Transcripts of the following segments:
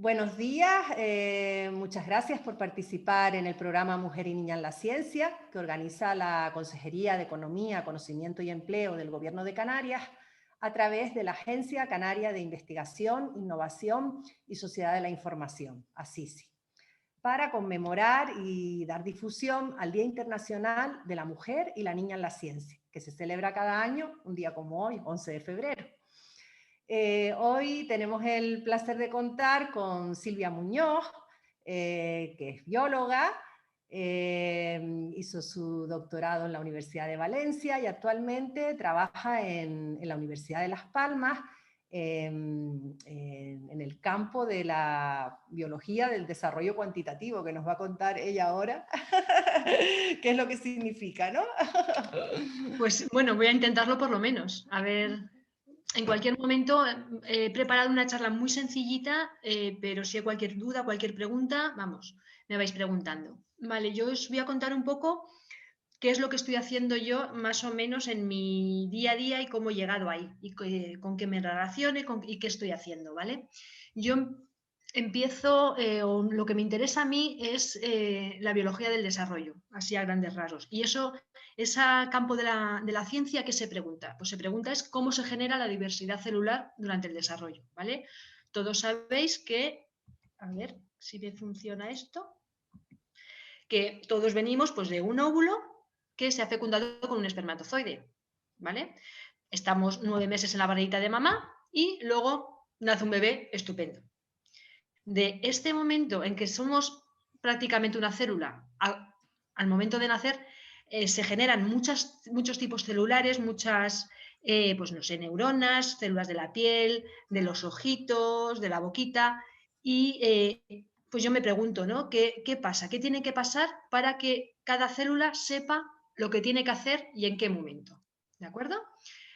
Buenos días, muchas gracias por participar en el programa Mujer y Niña en la Ciencia, que organiza la Consejería de Economía, Conocimiento y Empleo del Gobierno de Canarias a través de la Agencia Canaria de Investigación, Innovación y Sociedad de la Información, ACICI, para conmemorar y dar difusión al Día Internacional de la Mujer y la Niña en la Ciencia, que se celebra cada año, un día como hoy, 11 de febrero. Hoy tenemos el placer de contar con Silvia Muñoz, que es bióloga, hizo su doctorado en la Universidad de Valencia y actualmente trabaja en la Universidad de Las Palmas en el campo de la biología del desarrollo cuantitativo, que nos va a contar ella ahora qué es lo que significa, ¿no? Pues bueno, voy a intentarlo por lo menos. A ver, en cualquier momento he preparado una charla muy sencillita, pero si hay cualquier duda, cualquier pregunta, vamos, me vais preguntando. Vale, yo os voy a contar un poco qué es lo que estoy haciendo yo más o menos en mi día a día y cómo he llegado ahí y con qué me relacione y qué estoy haciendo, ¿vale? Yo empiezo, lo que me interesa a mí es la biología del desarrollo, así a grandes rasgos. Y eso, ese campo de la ciencia, ¿qué se pregunta? Pues se pregunta es cómo se genera la diversidad celular durante el desarrollo, ¿vale? Todos sabéis que, a ver si me funciona esto, que todos venimos pues, de un óvulo que se ha fecundado con un espermatozoide, ¿vale? Estamos 9 meses en la barriguita de mamá y luego nace un bebé estupendo. De este momento en que somos prácticamente una célula al momento de nacer, se generan muchos tipos celulares, muchas, pues no sé, neuronas, células de la piel, de los ojitos, de la boquita, y pues yo me pregunto, ¿no? ¿Qué pasa? ¿Qué tiene que pasar para que cada célula sepa lo que tiene que hacer y en qué momento? ¿De acuerdo?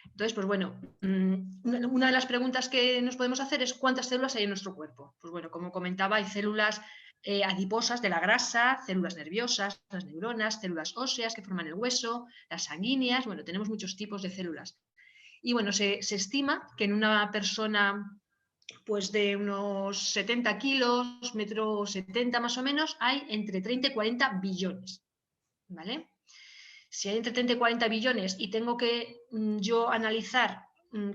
Entonces, pues bueno, una de las preguntas que nos podemos hacer es ¿cuántas células hay en nuestro cuerpo? Pues bueno, como comentaba, hay células adiposas de la grasa, células nerviosas, las neuronas, células óseas que forman el hueso, las sanguíneas, bueno, tenemos muchos tipos de células. Y bueno, se estima que en una persona pues de unos 70 kilos, metro 70 más o menos, hay entre 30 y 40 billones, ¿vale? Si hay entre 30 y 40 billones y tengo que yo analizar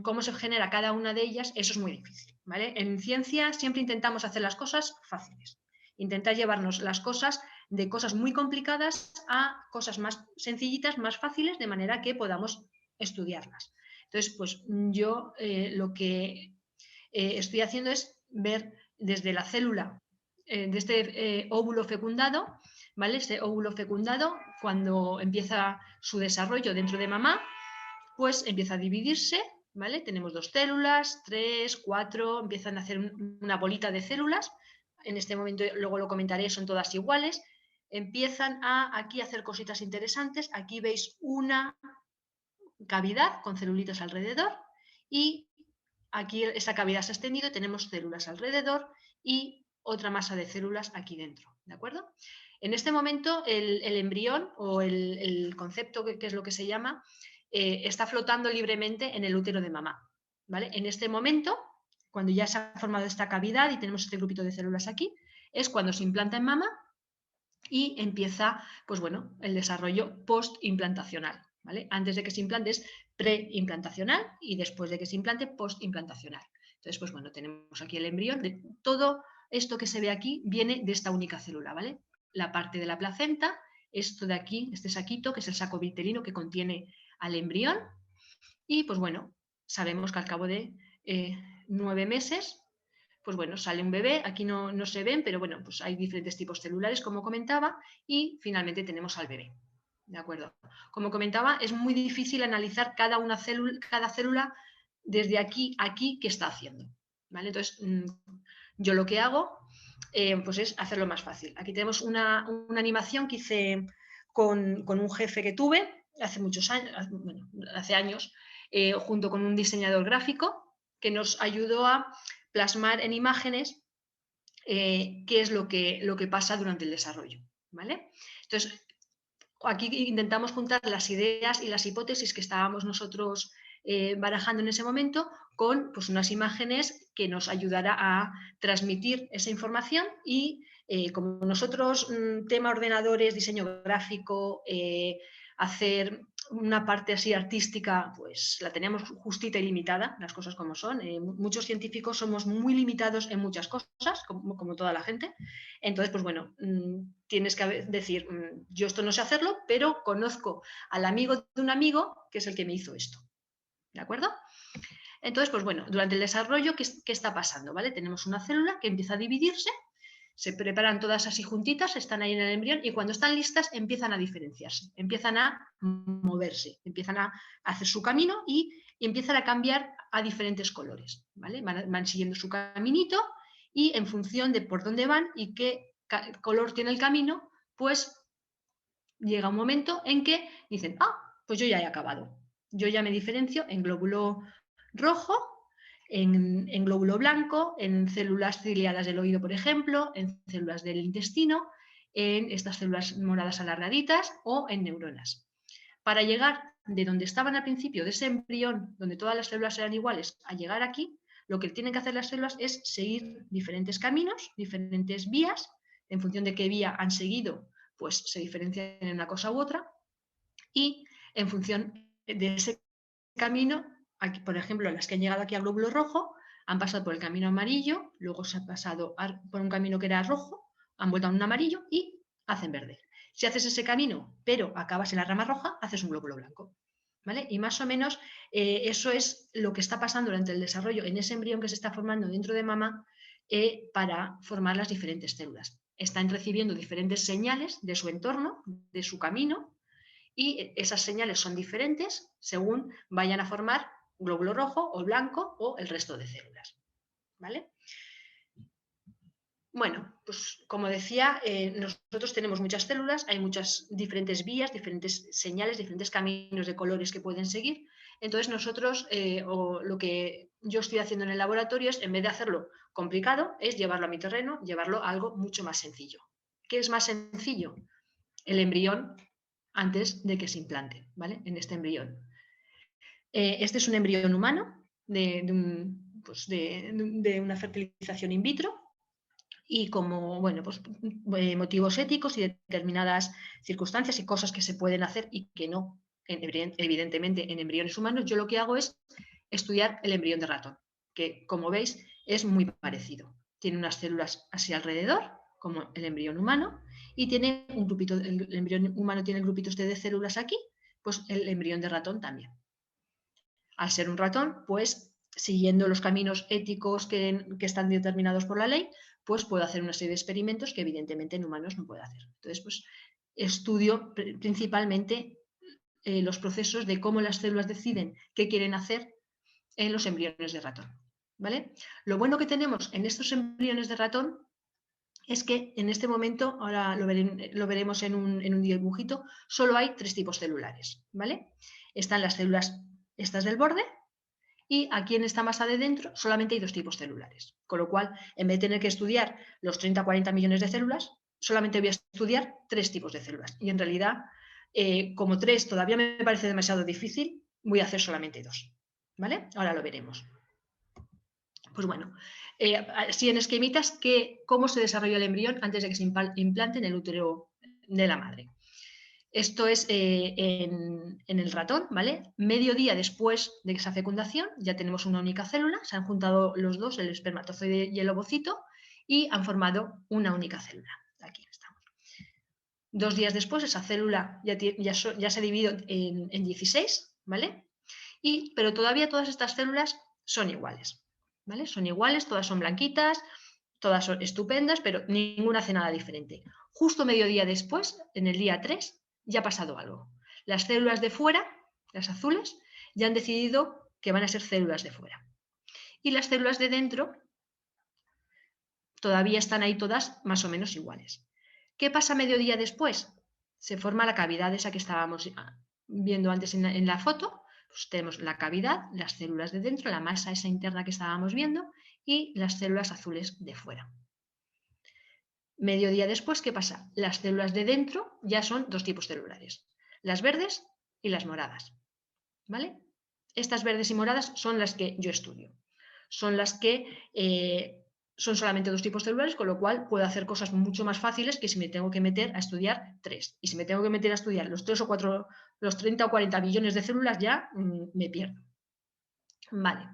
cómo se genera cada una de ellas, eso es muy difícil, ¿vale? En ciencia siempre intentamos hacer las cosas fáciles, intentar llevarnos las cosas de cosas muy complicadas a cosas más sencillitas, más fáciles, de manera que podamos estudiarlas. Entonces, pues yo lo que estoy haciendo es ver desde la célula, de este óvulo fecundado, ¿vale? Este óvulo fecundado, cuando empieza su desarrollo dentro de mamá, pues empieza a dividirse, ¿vale? Tenemos 2 células, 3, 4, empiezan a hacer una bolita de células. En este momento, luego lo comentaré, son todas iguales. Empiezan aquí a hacer cositas interesantes. Aquí veis una cavidad con celulitas alrededor y aquí esa cavidad se ha extendido, tenemos células alrededor y otra masa de células aquí dentro, ¿de acuerdo? En este momento el embrión o el concepto que es lo que se llama está flotando libremente en el útero de mamá, ¿vale? En este momento, cuando ya se ha formado esta cavidad y tenemos este grupito de células aquí, es cuando se implanta en mama y empieza, pues bueno, el desarrollo postimplantacional, ¿vale? Antes de que se implante es preimplantacional y después de que se implante postimplantacional. Entonces, pues bueno, tenemos aquí el embrión. Todo esto que se ve aquí viene de esta única célula, ¿vale? La parte de la placenta, esto de aquí, este saquito, que es el saco vitelino que contiene al embrión. Y pues bueno, sabemos que al cabo de 9 meses pues bueno, sale un bebé, aquí no se ven, pero bueno, pues hay diferentes tipos celulares, como comentaba, y finalmente tenemos al bebé. ¿De acuerdo? Como comentaba, es muy difícil analizar cada célula desde aquí a aquí qué está haciendo. ¿Vale? Entonces, yo lo que hago pues es hacerlo más fácil. Aquí tenemos una animación que hice con un jefe que tuve hace muchos años, bueno, hace años, junto con un diseñador gráfico que nos ayudó a plasmar en imágenes qué es lo que pasa durante el desarrollo, ¿vale? Entonces, aquí intentamos juntar las ideas y las hipótesis que estábamos nosotros barajando en ese momento con pues, unas imágenes que nos ayudará a transmitir esa información y como nosotros, tema ordenadores, diseño gráfico, hacer una parte así artística, pues la tenemos justita y limitada, las cosas como son. Muchos científicos somos muy limitados en muchas cosas, como toda la gente. Entonces, pues bueno, tienes que decir, yo esto no sé hacerlo, pero conozco al amigo de un amigo que es el que me hizo esto. ¿De acuerdo? Entonces, pues bueno, durante el desarrollo, ¿qué está pasando? ¿Vale? Tenemos una célula que empieza a dividirse, se preparan todas así juntitas, están ahí en el embrión y cuando están listas empiezan a diferenciarse, empiezan a moverse, empiezan a hacer su camino y empiezan a cambiar a diferentes colores. ¿Vale? Van siguiendo su caminito y en función de por dónde van y qué color tiene el camino, pues llega un momento en que dicen, pues yo ya he acabado. Yo ya me diferencio en glóbulo rojo, en glóbulo blanco, en células ciliadas del oído, por ejemplo, en células del intestino, en estas células moradas alargaditas o en neuronas. Para llegar de donde estaban al principio, de ese embrión, donde todas las células eran iguales, a llegar aquí, lo que tienen que hacer las células es seguir diferentes caminos, diferentes vías, en función de qué vía han seguido, pues se diferencian en una cosa u otra, y en función de ese camino, aquí, por ejemplo, las que han llegado aquí al glóbulo rojo han pasado por el camino amarillo, luego se han pasado por un camino que era rojo, han vuelto a un amarillo y hacen verde. Si haces ese camino, pero acabas en la rama roja, haces un glóbulo blanco. ¿Vale? Y más o menos eso es lo que está pasando durante el desarrollo en ese embrión que se está formando dentro de mama para formar las diferentes células. Están recibiendo diferentes señales de su entorno, de su camino, y esas señales son diferentes según vayan a formar glóbulo rojo o blanco o el resto de células. ¿Vale? Bueno, pues como decía, nosotros tenemos muchas células, hay muchas diferentes vías, diferentes señales, diferentes caminos de colores que pueden seguir. Entonces nosotros, o lo que yo estoy haciendo en el laboratorio es, en vez de hacerlo complicado, es llevarlo a mi terreno, llevarlo a algo mucho más sencillo. ¿Qué es más sencillo? El embrión antes de que se implante, ¿vale? En este embrión. Este es un embrión humano de una fertilización in vitro. Y como, bueno, pues motivos éticos y determinadas circunstancias y cosas que se pueden hacer y que no, evidentemente, en embriones humanos, yo lo que hago es estudiar el embrión de ratón, que como veis es muy parecido. Tiene unas células así alrededor, como el embrión humano, y tiene un grupito, el embrión humano tiene el grupito este de células aquí, pues el embrión de ratón también. Al ser un ratón, pues siguiendo los caminos éticos que están determinados por la ley, pues puedo hacer una serie de experimentos que evidentemente en humanos no puedo hacer. Entonces, pues estudio principalmente los procesos de cómo las células deciden qué quieren hacer en los embriones de ratón. ¿Vale? Lo bueno que tenemos en estos embriones de ratón es que en este momento, ahora lo veremos en un dibujito, solo hay 3 tipos celulares. ¿Vale? Están las células estas del borde, y aquí en esta masa de dentro solamente hay 2 tipos celulares. Con lo cual, en vez de tener que estudiar los 30-40 millones de células, solamente voy a estudiar 3 tipos de células. Y en realidad, como 3 todavía me parece demasiado difícil, voy a hacer solamente 2. ¿Vale? Ahora lo veremos. Pues bueno, así en esquemitas, cómo se desarrolla el embrión antes de que se implante en el útero de la madre. Esto es en el ratón, ¿vale? Medio día después de esa fecundación ya tenemos una única célula, se han juntado los dos, el espermatozoide y el ovocito, y han formado una única célula. Aquí estamos. 2 días después esa célula ya se ha dividido en 16, ¿vale? Pero todavía todas estas células son iguales, ¿vale? Son iguales, todas son blanquitas, todas son estupendas, pero ninguna hace nada diferente. Justo mediodía después, en el día 3, ya ha pasado algo. Las células de fuera, las azules, ya han decidido que van a ser células de fuera. Y las células de dentro todavía están ahí todas más o menos iguales. ¿Qué pasa mediodía después? Se forma la cavidad esa que estábamos viendo antes en la foto. Pues tenemos la cavidad, las células de dentro, la masa esa interna que estábamos viendo y las células azules de fuera. Mediodía después, ¿qué pasa? Las células de dentro ya son 2 tipos celulares, las verdes y las moradas. ¿Vale? Estas verdes y moradas son las que yo estudio. Son las que son solamente 2 tipos celulares, con lo cual puedo hacer cosas mucho más fáciles que si me tengo que meter a estudiar 3. Y si me tengo que meter a estudiar los 3 o 4, los 30 o 40 billones de células, ya me pierdo. Vale.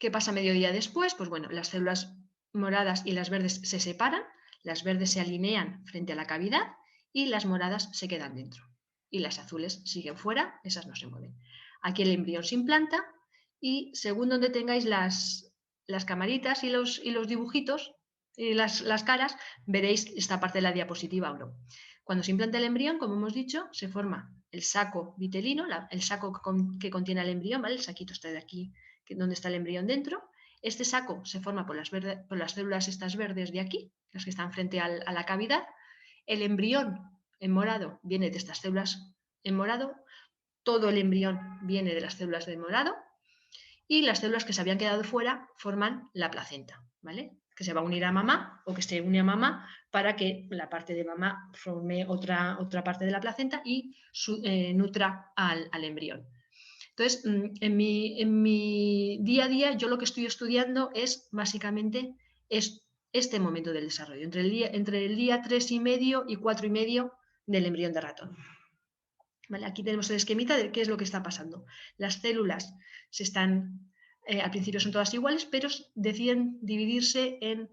¿Qué pasa mediodía después? Pues bueno, las células moradas y las verdes se separan, las verdes se alinean frente a la cavidad y las moradas se quedan dentro. Y las azules siguen fuera, esas no se mueven. Aquí el embrión se implanta y según donde tengáis las camaritas y los dibujitos y las caras, veréis esta parte de la diapositiva o no. Cuando se implanta el embrión, como hemos dicho, se forma el saco vitelino, el saco que contiene el embrión, ¿vale? El saquito está de aquí, donde está el embrión dentro. Este saco se forma por las células estas verdes de aquí, las que están frente a la cavidad. El embrión en morado viene de estas células en morado, todo el embrión viene de las células de morado y las células que se habían quedado fuera forman la placenta, ¿vale? Que se va a unir a mamá o que se une a mamá para que la parte de mamá forme otra parte de la placenta y nutra al embrión. Entonces, en mi día a día, yo lo que estoy estudiando es básicamente este momento del desarrollo, entre el día 3,5 y 4,5 del embrión de ratón. ¿Vale? Aquí tenemos el esquemita de qué es lo que está pasando. Las células al principio son todas iguales, pero deciden dividirse en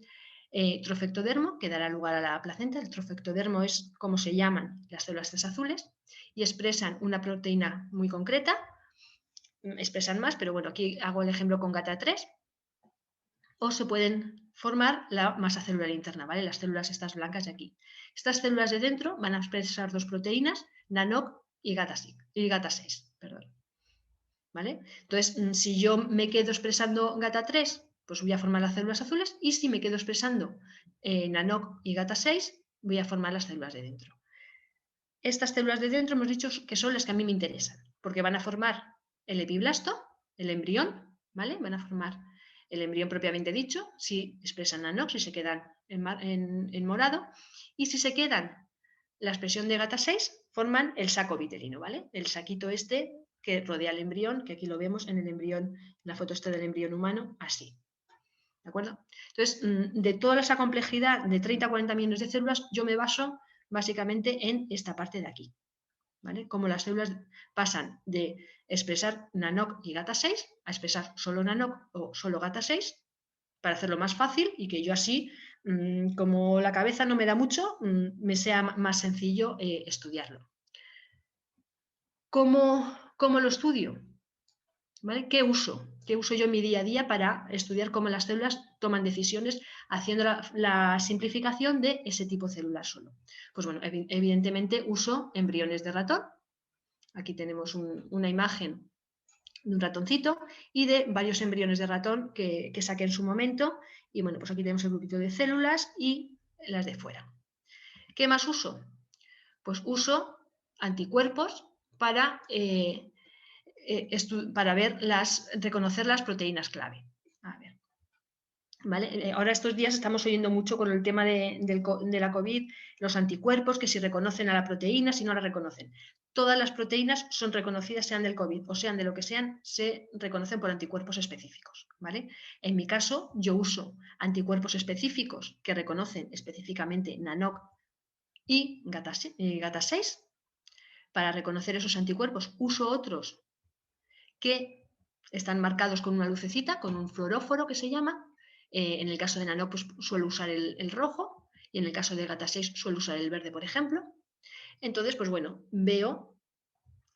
trofectodermo, que dará lugar a la placenta. El trofectodermo es como se llaman las células azules y expresan una proteína muy concreta. Expresan más, pero bueno, aquí hago el ejemplo con GATA3, o se pueden formar la masa celular interna, ¿vale? Las células estas blancas de aquí. Estas células de dentro van a expresar 2 proteínas, NANOC y GATA6, perdón. ¿Vale? Entonces, si yo me quedo expresando GATA3, pues voy a formar las células azules, y si me quedo expresando NANOC y GATA6, voy a formar las células de dentro. Estas células de dentro hemos dicho que son las que a mí me interesan, porque van a formar el epiblasto, el embrión, ¿vale? Van a formar el embrión propiamente dicho, si expresan NANOC, si se quedan en morado, y si se quedan la expresión de GATA6, forman el saco vitelino, ¿vale? El saquito este que rodea el embrión, que aquí lo vemos en el embrión, la foto esta del embrión humano, así. ¿De acuerdo? Entonces, de toda esa complejidad de 30 a 40 millones de células, yo me baso básicamente en esta parte de aquí, ¿vale? Como las células pasan de expresar NANOC y GATA6 a expresar solo NANOC o solo GATA6, para hacerlo más fácil y que yo así, como la cabeza no me da mucho, me sea más sencillo estudiarlo. ¿Cómo lo estudio? ¿Vale? ¿Qué uso? ¿Qué uso yo en mi día a día para estudiar cómo las células toman decisiones haciendo la simplificación de ese tipo celular solo? Pues bueno, evidentemente uso embriones de ratón. Aquí tenemos una imagen de un ratoncito y de varios embriones de ratón que saqué en su momento. Y bueno, pues aquí tenemos el grupito de células y las de fuera. ¿Qué más uso? Pues uso anticuerpos para reconocer las proteínas clave. A ver. ¿Vale? Ahora estos días estamos oyendo mucho con el tema de la COVID, los anticuerpos, que si reconocen a la proteína, si no la reconocen. Todas las proteínas son reconocidas, sean del COVID o sean de lo que sean, se reconocen por anticuerpos específicos. ¿Vale? En mi caso, yo uso anticuerpos específicos que reconocen específicamente NANOC y GATA6. Para reconocer esos anticuerpos uso otros que están marcados con una lucecita, con un fluoróforo que se llama. En el caso de NANOC pues, suelo usar el rojo y en el caso de GATA6 suelo usar el verde, por ejemplo. Entonces, pues bueno, veo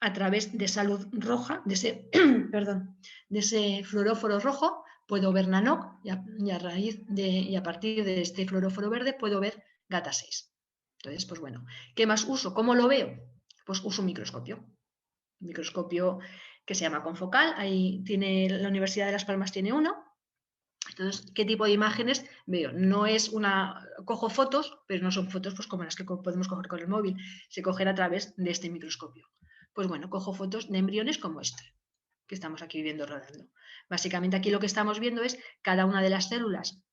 a través de esa luz roja, de ese fluoróforo rojo, puedo ver NANOC y a partir de este fluoróforo verde puedo ver GATA6. Entonces, pues bueno, ¿qué más uso? ¿Cómo lo veo? Pues uso un microscopio. Un microscopio que se llama confocal, ahí tiene la Universidad de Las Palmas tiene uno. Entonces, ¿qué tipo de imágenes veo? No es cojo fotos, pero no son fotos pues, como las que podemos coger con el móvil, se cogen a través de este microscopio. Pues bueno, cojo fotos de embriones como este, que estamos aquí viendo rodando. Básicamente aquí lo que estamos viendo es cada una de las células,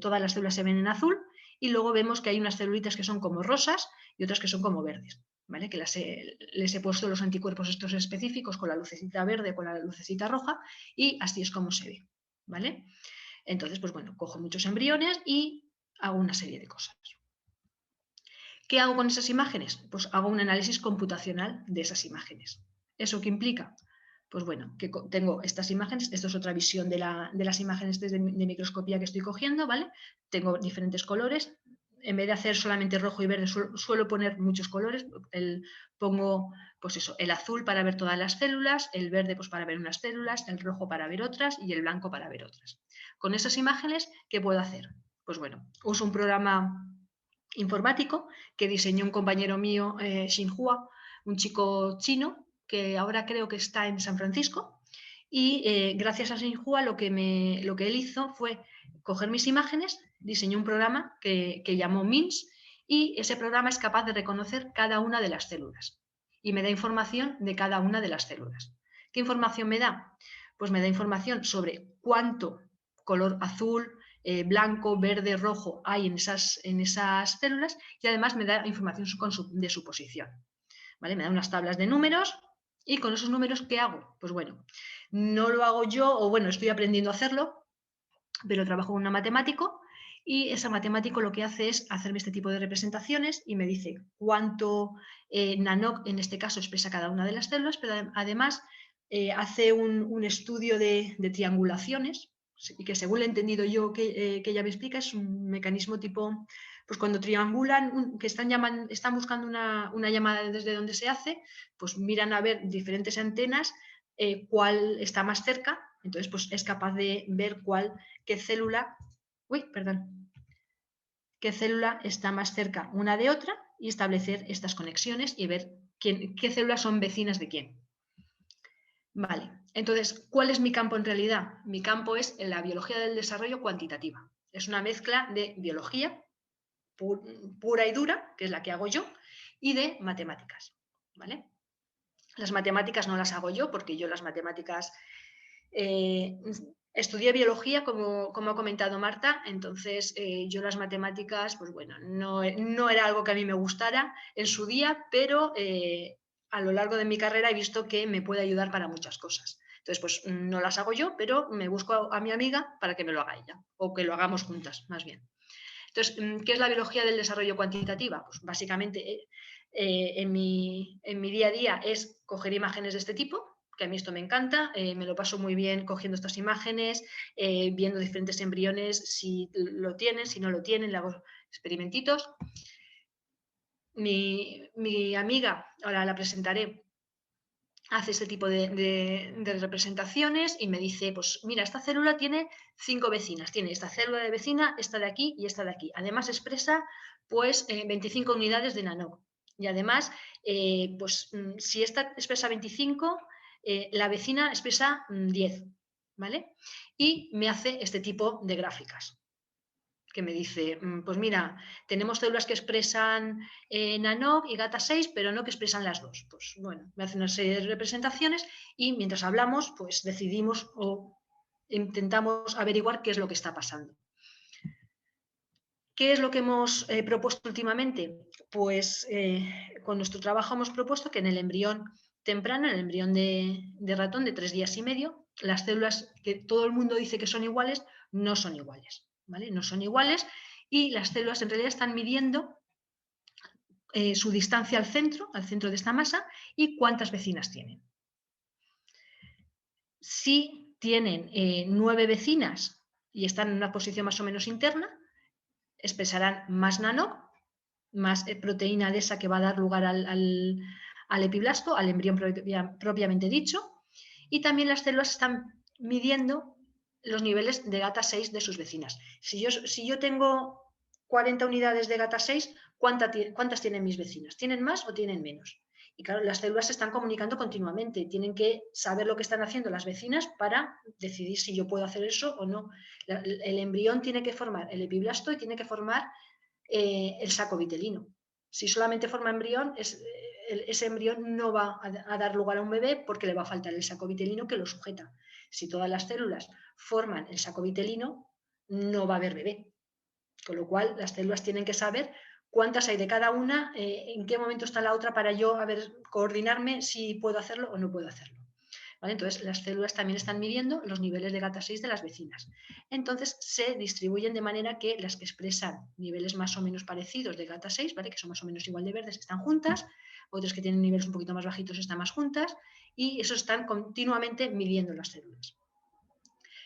todas las células se ven en azul y luego vemos que hay unas celulitas que son como rosas y otras que son como verdes. ¿vale? Que les he puesto los anticuerpos estos específicos con la lucecita verde, con la lucecita roja, y así es como se ve, ¿vale? Entonces, pues bueno, cojo muchos embriones y hago una serie de cosas. ¿Qué hago con esas imágenes? Pues hago un análisis computacional de esas imágenes. ¿Eso qué implica? Pues bueno, que tengo estas imágenes, esto es otra visión de las imágenes de microscopía que estoy cogiendo, ¿vale? Tengo diferentes colores. En vez de hacer solamente rojo y verde, suelo poner muchos colores. Pongo, pues eso, el azul para ver todas las células, el verde pues para ver unas células, el rojo para ver otras y el blanco para ver otras. Con esas imágenes, ¿qué puedo hacer? Pues bueno, uso un programa informático que diseñó un compañero mío, Xinhua, un chico chino, que ahora creo que está en San Francisco, y gracias a Xinhua lo que él hizo fue coger mis imágenes, diseñó un programa que llamó MIMS, y ese programa es capaz de reconocer cada una de las células y me da información de cada una de las células. ¿Qué información me da? Pues me da información sobre cuánto color azul, blanco, verde, rojo hay en esas células, y además me da información de su posición. ¿Vale? Me da unas tablas de números, y con esos números, ¿qué hago? Pues bueno, no lo hago yo, o bueno, estoy aprendiendo a hacerlo, pero trabajo con un matemático, y ese matemático lo que hace es hacerme este tipo de representaciones y me dice cuánto nanoc en este caso expresa cada una de las células, pero además hace un estudio de triangulaciones, y que según lo he entendido yo que ella me explica, es un mecanismo tipo, pues cuando triangulan, que están buscando una llamada desde donde se hace, pues miran a ver diferentes antenas, cuál está más cerca, entonces pues es capaz de ver qué célula está más cerca una de otra, y establecer estas conexiones y ver qué células son vecinas de quién. Vale, entonces, ¿cuál es mi campo en realidad? Mi campo es en la biología del desarrollo cuantitativa. Es una mezcla de biología pura y dura, que es la que hago yo, y de matemáticas, ¿vale? Las matemáticas no las hago yo, porque yo las matemáticas estudié biología, como ha comentado Marta, entonces yo las matemáticas, pues bueno, no era algo que a mí me gustara en su día, pero a lo largo de mi carrera he visto que me puede ayudar para muchas cosas. Entonces, pues no las hago yo, pero me busco a mi amiga para que me lo haga ella, o que lo hagamos juntas, más bien. Entonces, ¿qué es la biología del desarrollo cuantitativa? Pues básicamente en mi día a día es coger imágenes de este tipo, que a mí esto me encanta, me lo paso muy bien cogiendo estas imágenes, viendo diferentes embriones, si lo tienen, si no lo tienen, le hago experimentitos. Mi amiga, ahora la presentaré, hace este tipo de representaciones y me dice, pues mira, esta célula tiene 5 vecinas, tiene esta célula de vecina, esta de aquí y esta de aquí. Además expresa pues 25 unidades de nanoc. Y además, pues si esta expresa 25, la vecina expresa 10, ¿vale? Y me hace este tipo de gráficas, que me dice, pues mira, tenemos células que expresan nanoc y GATA6, pero no que expresan las dos. Pues bueno, me hace una serie de representaciones, y mientras hablamos, pues decidimos o intentamos averiguar qué es lo que está pasando. ¿Qué es lo que hemos propuesto últimamente? Pues con nuestro trabajo hemos propuesto que en el embrión temprano, en el embrión de ratón de 3 días y medio, las células que todo el mundo dice que son iguales, no son iguales, ¿vale? No son iguales, y las células en realidad están midiendo su distancia al centro de esta masa, y cuántas vecinas tienen. Si tienen 9 vecinas y están en una posición más o menos interna, expresarán más nanoc, más proteína de esa que va a dar lugar al epiblasto, al embrión propiamente dicho, y también las células están midiendo los niveles de GATA6 de sus vecinas. Si yo tengo 40 unidades de GATA6, ¿cuántas tienen mis vecinas? ¿Tienen más o tienen menos? Y claro, las células se están comunicando continuamente, tienen que saber lo que están haciendo las vecinas para decidir si yo puedo hacer eso o no. El embrión tiene que formar el epiblasto y tiene que formar el saco vitelino. Si solamente forma embrión, ese embrión no va a dar lugar a un bebé, porque le va a faltar el saco vitelino que lo sujeta. Si todas las células forman el saco vitelino, no va a haber bebé. Con lo cual, las células tienen que saber cuántas hay de cada una, en qué momento está la otra para yo, coordinarme si puedo hacerlo o no puedo hacerlo. ¿Vale? Entonces, las células también están midiendo los niveles de GATA6 de las vecinas. Entonces, se distribuyen de manera que las que expresan niveles más o menos parecidos de GATA6, ¿vale? Que son más o menos igual de verdes, están juntas, otras que tienen niveles un poquito más bajitos están más juntas, y eso están continuamente midiendo las células.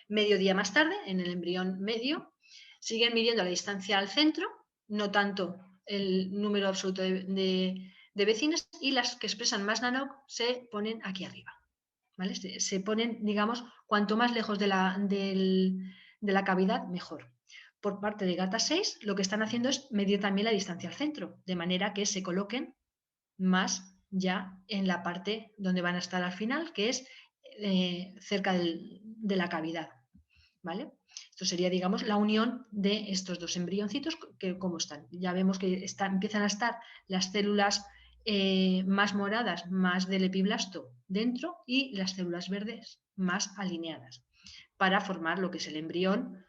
Medio día más tarde, en el embrión medio, siguen midiendo la distancia al centro, no tanto el número absoluto de vecinas, y las que expresan más NANOG se ponen aquí arriba. ¿Vale? Se ponen, digamos, cuanto más lejos de la cavidad, mejor. Por parte de GATA6, lo que están haciendo es medir también la distancia al centro, de manera que se coloquen más ya en la parte donde van a estar al final, que es cerca de la cavidad. ¿Vale? Esto sería, digamos, la unión de estos dos embrioncitos, que como están. Ya vemos que empiezan a estar las células más moradas, más del epiblasto dentro, y las células verdes más alineadas, para formar lo que es el embrión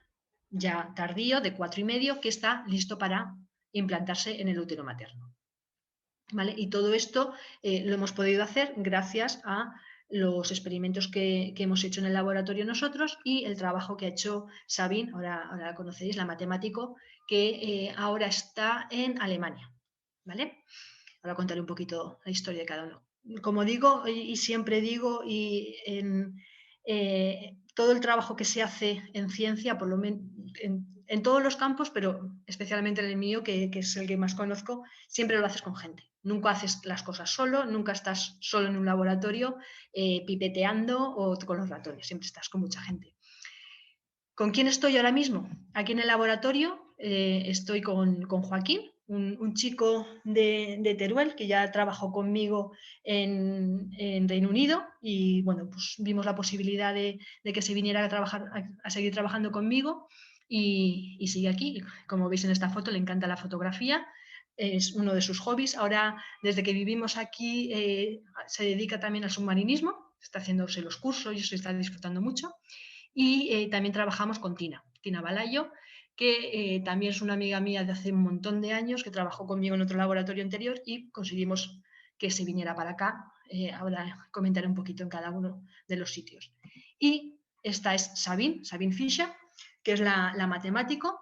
ya tardío de 4,5, que está listo para implantarse en el útero materno. ¿Vale? Y todo esto lo hemos podido hacer gracias a los experimentos que hemos hecho en el laboratorio nosotros y el trabajo que ha hecho Sabine, ahora la conoceréis, la matemático, que ahora está en Alemania. ¿Vale? Ahora contaré un poquito la historia de cada uno. Como digo, y siempre digo, y todo el trabajo que se hace en ciencia, por lo menos en todos los campos, pero especialmente en el mío, que es el que más conozco, siempre lo haces con gente. Nunca haces las cosas solo, nunca estás solo en un laboratorio pipeteando o con los ratones, siempre estás con mucha gente. ¿Con quién estoy ahora mismo? Aquí en el laboratorio estoy con Joaquín, un chico de Teruel que ya trabajó conmigo en Reino Unido, y bueno, pues vimos la posibilidad de que se viniera a seguir trabajando conmigo, y sigue aquí. Como veis en esta foto, le encanta la fotografía, es uno de sus hobbies. Ahora, desde que vivimos aquí, se dedica también al submarinismo, está haciéndose los cursos y se está disfrutando mucho. Y también trabajamos con Tina Balayo, que también es una amiga mía de hace un montón de años, que trabajó conmigo en otro laboratorio anterior, y conseguimos que se viniera para acá. Ahora comentaré un poquito en cada uno de los sitios. Y esta es Sabine Fischer, que es la matemático,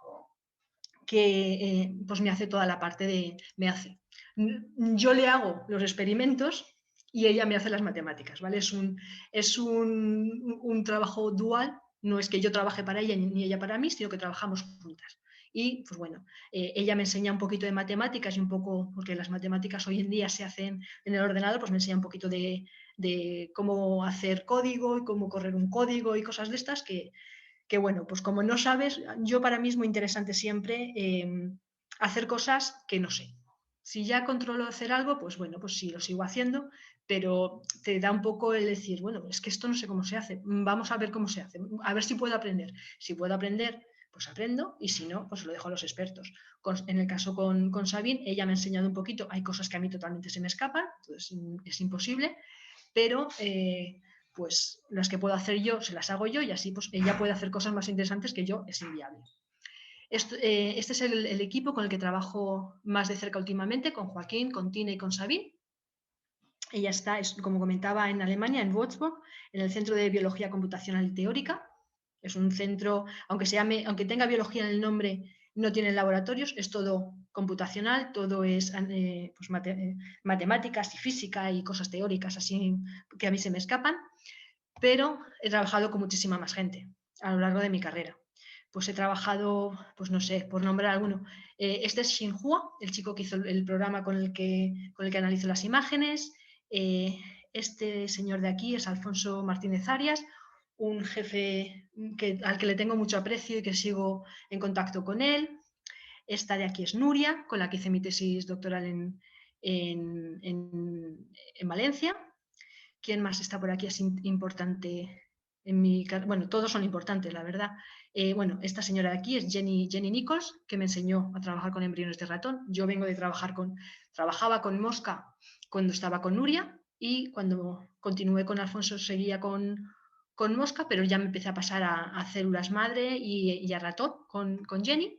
que pues me hace toda la parte de... Yo le hago los experimentos y ella me hace las matemáticas, ¿vale? Es un trabajo dual, no es que yo trabaje para ella ni ella para mí, sino que trabajamos juntas. Y pues bueno, ella me enseña un poquito de matemáticas, y un poco, porque las matemáticas hoy en día se hacen en el ordenador, pues me enseña un poquito de cómo hacer código y cómo correr un código y cosas de estas que bueno, pues como no sabes, yo para mí es muy interesante siempre hacer cosas que no sé. Si ya controlo hacer algo, pues bueno, pues sí, lo sigo haciendo, pero te da un poco el decir, bueno, es que esto no sé cómo se hace, vamos a ver cómo se hace, a ver si puedo aprender. Si puedo aprender, pues aprendo, y si no, pues lo dejo a los expertos. En el caso con Sabine, ella me ha enseñado un poquito, hay cosas que a mí totalmente se me escapan, entonces es imposible, pero pues las que puedo hacer yo se las hago yo, y así pues ella puede hacer cosas más interesantes que yo, es inviable. Este es el equipo con el que trabajo más de cerca últimamente, con Joaquín, con Tina y con Sabine. Ella está, como comentaba, en Alemania, en Würzburg, en el Centro de Biología Computacional y Teórica. Es un centro, aunque tenga biología en el nombre, no tiene laboratorios, es todo computacional, todo es pues matemáticas y física y cosas teóricas así que a mí se me escapan, pero he trabajado con muchísima más gente a lo largo de mi carrera. Pues he trabajado, pues no sé, por nombrar alguno. Este es Xinhua, el chico que hizo el programa con el que analizo las imágenes. Este señor de aquí es Alfonso Martínez Arias, un jefe al que le tengo mucho aprecio y que sigo en contacto con él. Esta de aquí es Nuria, con la que hice mi tesis doctoral en Valencia. ¿Quién más está por aquí? Es importante en mi... Bueno, todos son importantes, la verdad. Bueno, esta señora de aquí es Jenny Nichols, que me enseñó a trabajar con embriones de ratón. Yo vengo de trabajaba con mosca cuando estaba con Nuria, y cuando continué con Alfonso seguía con mosca, pero ya me empecé a pasar a células madre y a ratón con Jenny.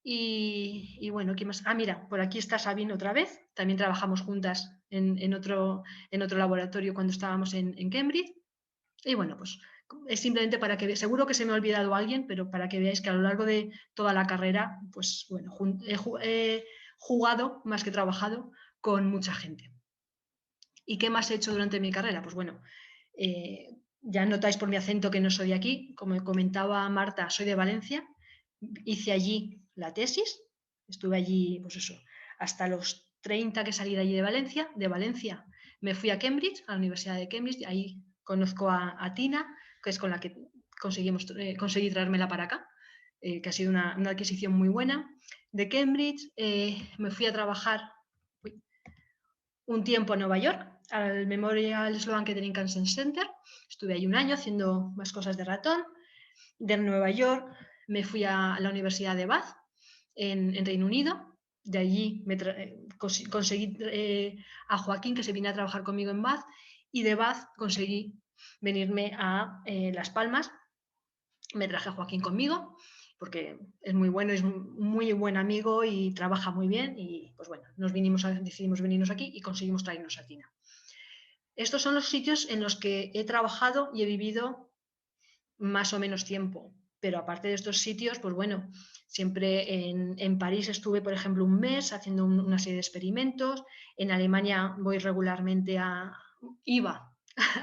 Y bueno, ¿qué más? Ah, mira, por aquí está Sabine otra vez. También trabajamos juntas en otro laboratorio cuando estábamos en Cambridge. Y bueno, pues es simplemente para que, seguro que se me ha olvidado alguien, pero para que veáis que a lo largo de toda la carrera, pues bueno, he jugado más que trabajado con mucha gente. ¿Y qué más he hecho durante mi carrera? Pues bueno, ya notáis por mi acento que no soy de aquí. Como comentaba Marta, soy de Valencia. Hice allí la tesis, estuve allí, pues eso, hasta los 30 que salí de allí de Valencia. De Valencia me fui a Cambridge, a la Universidad de Cambridge, ahí conozco a Tina, que es con la que conseguí traérmela para acá, que ha sido una adquisición muy buena. De Cambridge me fui a trabajar un tiempo a Nueva York, al Memorial Sloan Kettering Cancer Center. Estuve ahí un año haciendo más cosas de ratón. De Nueva York me fui a la Universidad de Bath, en Reino Unido. De allí conseguí a Joaquín, que se vino a trabajar conmigo en Bath, y de Bath conseguí venirme a Las Palmas. Me traje a Joaquín conmigo, porque es muy bueno, es un muy buen amigo y trabaja muy bien. Y pues bueno, decidimos venirnos aquí y conseguimos traernos a Tina. Estos son los sitios en los que he trabajado y he vivido más o menos tiempo. Pero aparte de estos sitios, pues bueno, siempre en París estuve, por ejemplo, un mes haciendo una serie de experimentos. En Alemania voy regularmente iba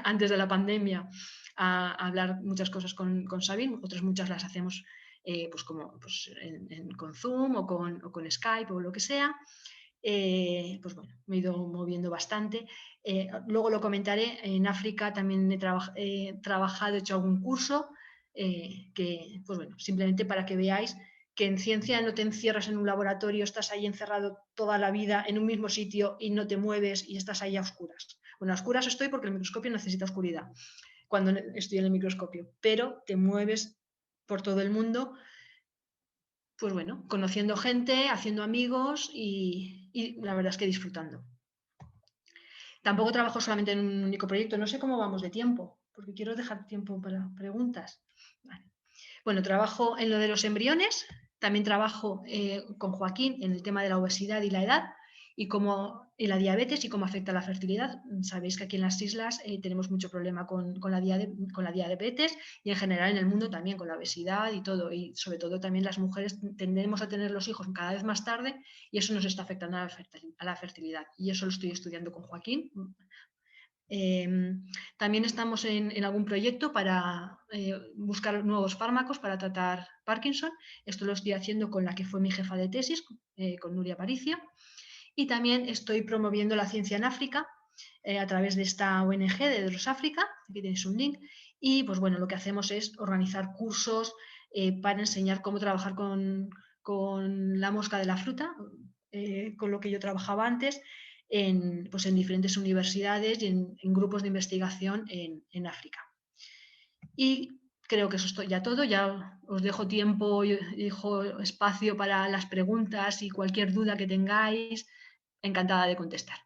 antes de la pandemia a hablar muchas cosas con Sabine, otras muchas las hacemos pues como pues con Zoom o con Skype o lo que sea. Pues bueno, me he ido moviendo bastante. Luego lo comentaré, en África también he trabajado, he hecho algún curso, que, pues bueno, simplemente para que veáis que en ciencia no te encierras en un laboratorio, estás ahí encerrado toda la vida en un mismo sitio y no te mueves y estás ahí a oscuras. Bueno, a oscuras estoy porque el microscopio necesita oscuridad cuando estoy en el microscopio, pero te mueves por todo el mundo, pues bueno, conociendo gente, haciendo amigos y la verdad es que disfrutando. Tampoco trabajo solamente en un único proyecto, no sé cómo vamos de tiempo, porque quiero dejar tiempo para preguntas. Vale. Bueno, trabajo en lo de los embriones, también trabajo con Joaquín en el tema de la obesidad y la edad y la diabetes y cómo afecta la fertilidad. Sabéis que aquí en las islas tenemos mucho problema con la diabetes y en general en el mundo también con la obesidad y todo. Y sobre todo también las mujeres tendemos a tener los hijos cada vez más tarde y eso nos está afectando a la fertilidad. Y eso lo estoy estudiando con Joaquín. También estamos en algún proyecto para buscar nuevos fármacos para tratar Parkinson. Esto lo estoy haciendo con la que fue mi jefa de tesis, con Nuria Aparicio. Y también estoy promoviendo la ciencia en África a través de esta ONG de Drosáfrica. Aquí tenéis un link. Y pues bueno, lo que hacemos es organizar cursos para enseñar cómo trabajar con la mosca de la fruta, con lo que yo trabajaba antes, pues en diferentes universidades y en grupos de investigación en África. Y creo que eso es ya todo. Ya os dejo tiempo y dejo espacio para las preguntas y cualquier duda que tengáis. Encantada de contestar.